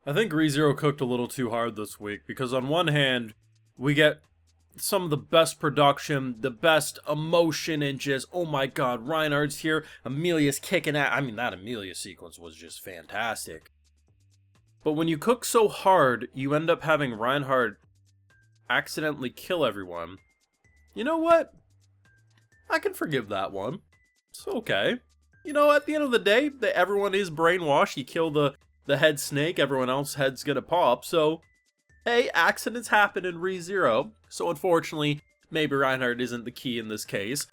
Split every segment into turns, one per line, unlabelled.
I think ReZero cooked a little too hard this week, because on one hand, we get some of the best production, the best emotion, and just, oh my god, Reinhardt's here, Amelia's kicking ass. I mean, that Amelia sequence was just fantastic. But when you cook so hard, you end up having Reinhardt accidentally kill everyone. You know what? I can forgive that one. It's okay. You know, at the end of the day, everyone is brainwashed. You kill the head snake, everyone else's head's gonna pop, so hey, accidents happen in ReZero, so unfortunately, maybe Reinhardt isn't the key in this case.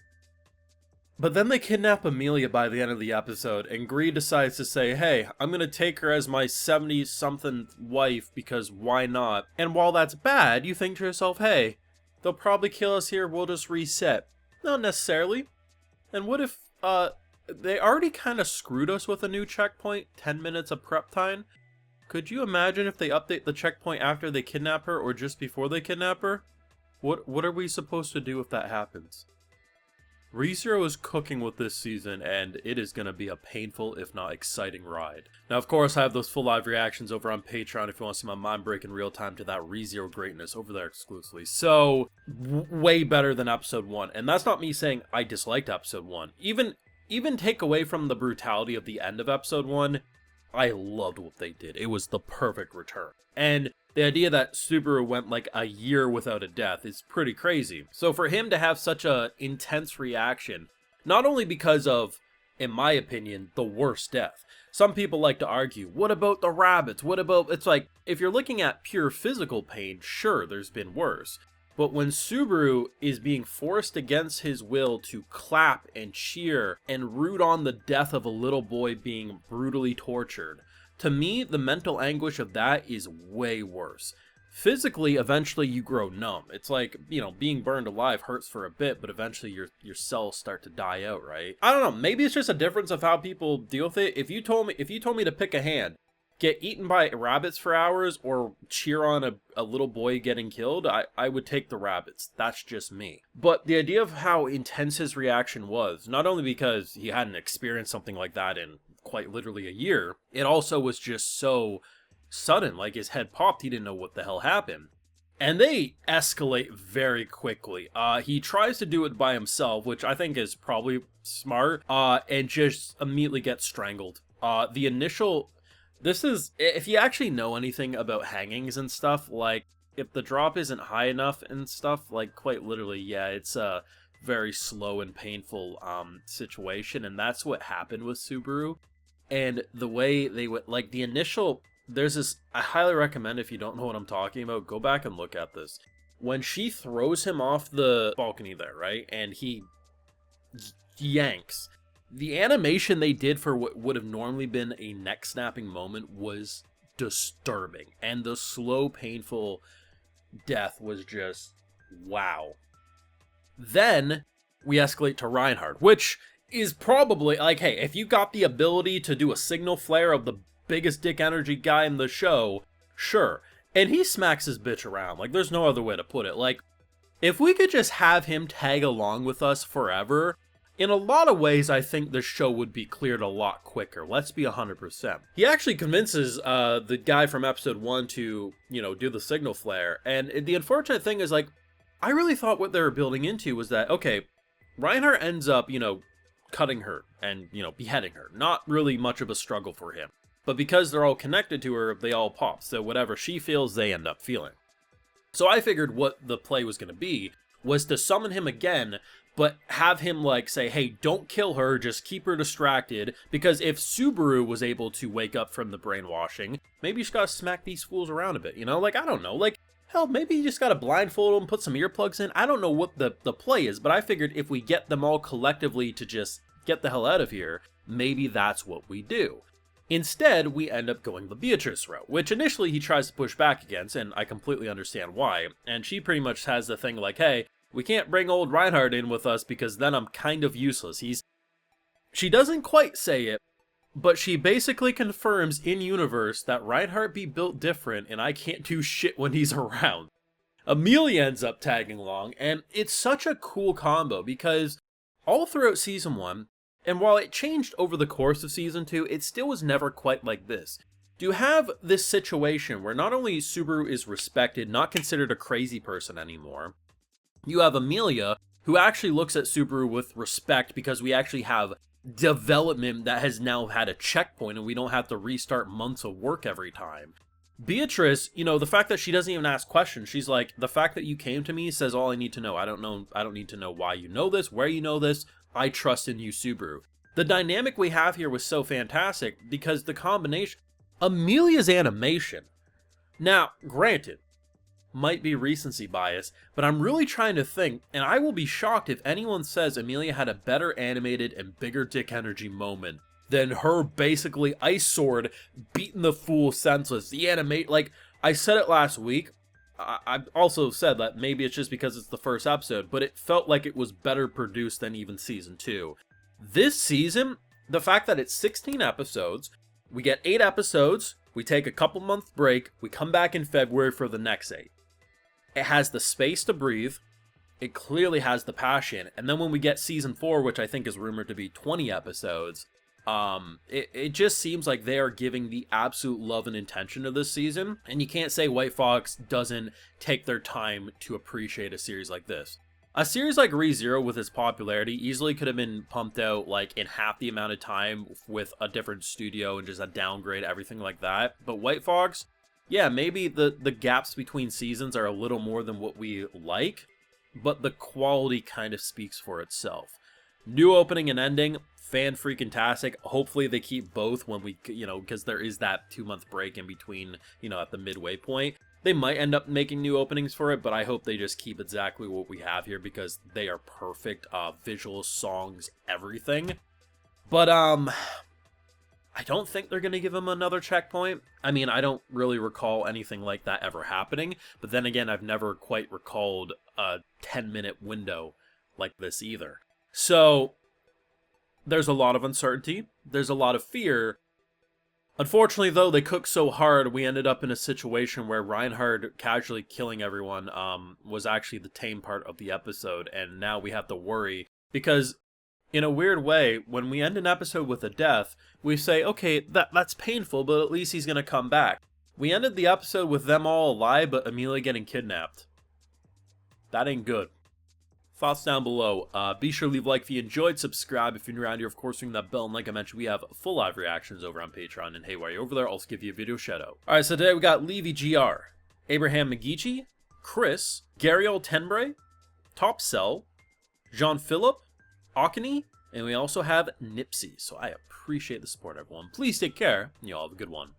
But then they kidnap Amelia by the end of the episode, and Gree decides to say, hey, I'm gonna take her as my 70-something wife, because why not? And while that's bad, you think to yourself, hey, they'll probably kill us here, we'll just reset. Not necessarily. And what if, they already kind of screwed us with a new checkpoint, 10 minutes of prep time? Could you imagine if they update the checkpoint after they kidnap her, or just before they kidnap her? What are we supposed to do if that happens? ReZero is cooking with this season, and it is going to be a painful, if not exciting ride. Now, of course, I have those full live reactions over on Patreon if you want to see my mind break in real time to that ReZero greatness over there exclusively. So, way better than episode 1. And that's not me saying I disliked episode 1. Even take away from the brutality of the end of episode 1, I loved what they did. It was the perfect return. And the idea that Subaru went like a year without a death is pretty crazy. So for him to have such a intense reaction, not only because of, in my opinion, the worst death. Some people like to argue, what about the rabbits? What about, it's like, if you're looking at pure physical pain, sure, there's been worse. But when Subaru is being forced against his will to clap and cheer and root on the death of a little boy being brutally tortured, to me, the mental anguish of that is way worse. Physically, eventually you grow numb. It's like, you know, being burned alive hurts for a bit, but eventually your cells start to die out, right? I don't know, maybe it's just a difference of how people deal with it. If you told me to pick a hand, get eaten by rabbits for hours or cheer on a little boy getting killed, I would take the rabbits. That's just me. But the idea of how intense his reaction was, not only because he hadn't experienced something like that in quite literally a year, it also was just so sudden, like his head popped, he didn't know what the hell happened. And they escalate very quickly. He tries to do it by himself, which I think is probably smart, and just immediately gets strangled. The initial... This is, if you actually know anything about hangings and stuff, like, if the drop isn't high enough and stuff, like, quite literally, yeah, it's a very slow and painful situation, and that's what happened with Subaru. And the way they would, like, the initial, there's this, I highly recommend, if you don't know what I'm talking about, go back and look at this. When she throws him off the balcony there, right, and he yanks, the animation they did for what would have normally been a neck-snapping moment was disturbing. And the slow, painful death was just, wow. Then, we escalate to Reinhardt, which is probably, like, hey, if you got the ability to do a signal flare of the biggest dick energy guy in the show, sure. And he smacks his bitch around. Like, there's no other way to put it. Like, if we could just have him tag along with us forever... In a lot of ways, I think the show would be cleared a lot quicker. Let's be 100%. He actually convinces the guy from episode 1 to, you know, do the signal flare. And the unfortunate thing is, like, I really thought what they were building into was that, okay, Reinhardt ends up, you know, cutting her and, you know, beheading her. Not really much of a struggle for him. But because they're all connected to her, they all pop. So whatever she feels, they end up feeling. So I figured what the play was going to be was to summon him again, but have him, like, say, hey, don't kill her, just keep her distracted, because if Subaru was able to wake up from the brainwashing, maybe you just gotta smack these fools around a bit, you know? Like, I don't know, like, hell, maybe you just gotta blindfold them, put some earplugs in, I don't know what the play is, but I figured if we get them all collectively to just get the hell out of here, maybe that's what we do. Instead, we end up going the Beatrice route, which initially he tries to push back against, and I completely understand why, and she pretty much has the thing like, hey, we can't bring old Reinhardt in with us because then I'm kind of useless. She doesn't quite say it, but she basically confirms in-universe that Reinhardt be built different and I can't do shit when he's around. Amelia ends up tagging along, and it's such a cool combo because all throughout Season 1, and while it changed over the course of Season 2, it still was never quite like this. you have this situation where not only Subaru is respected, not considered a crazy person anymore, you have Amelia, who actually looks at Subaru with respect because we actually have development that has now had a checkpoint and we don't have to restart months of work every time. Beatrice, you know, the fact that she doesn't even ask questions, she's like, the fact that you came to me says all I need to know. I don't need to know why you know this, where you know this. I trust in you, Subaru. The dynamic we have here was so fantastic because the combination, Amelia's animation. Now, granted, might be recency bias, but I'm really trying to think, and I will be shocked if anyone says Amelia had a better animated and bigger dick energy moment than her basically ice sword beating the fool senseless. The animate, like, I said it last week, I also said that maybe it's just because it's the first episode, but it felt like it was better produced than even season 2. This season, the fact that it's 16 episodes, we get 8 episodes, we take a couple month break, we come back in February for the next 8. It has the space to breathe, it clearly has the passion, and then when we get season 4, which I think is rumored to be 20 episodes, it just seems like they are giving the absolute love and intention to this season, and you can't say White Fox doesn't take their time to appreciate a series like this. A series like ReZero with its popularity easily could have been pumped out like in half the amount of time with a different studio and just a downgrade, everything like that. But White Fox, yeah, maybe the gaps between seasons are a little more than what we like, but the quality kind of speaks for itself. New opening and ending, fan-freaking-tastic. Hopefully they keep both when we, you know, because there is that 2-month break in between, you know, at the midway point. They might end up making new openings for it, but I hope they just keep exactly what we have here because they are perfect. Visuals, songs, everything. But, I don't think they're going to give him another checkpoint. I mean, I don't really recall anything like that ever happening. But then again, I've never quite recalled a 10-minute window like this either. So, there's a lot of uncertainty. There's a lot of fear. Unfortunately, though, they cooked so hard, we ended up in a situation where Reinhard casually killing everyone was actually the tame part of the episode, and now we have to worry, because in a weird way, when we end an episode with a death, we say, okay, that's painful, but at least he's going to come back. We ended the episode with them all alive, but Amelia getting kidnapped. That ain't good. Thoughts down below. Be sure to leave a like if you enjoyed, subscribe if you're new around here, of course ring that bell, and like I mentioned, we have full live reactions over on Patreon, and hey, while you're over there, I'll also give you a video shout out. Alright, so today we got Levy GR, Abraham McGeechee, Chris, Gariel Tenbray, Top Cell, Jean-Philippe, Akani, and we also have Nipsey, so I appreciate the support, everyone. Please take care, and you all have a good one.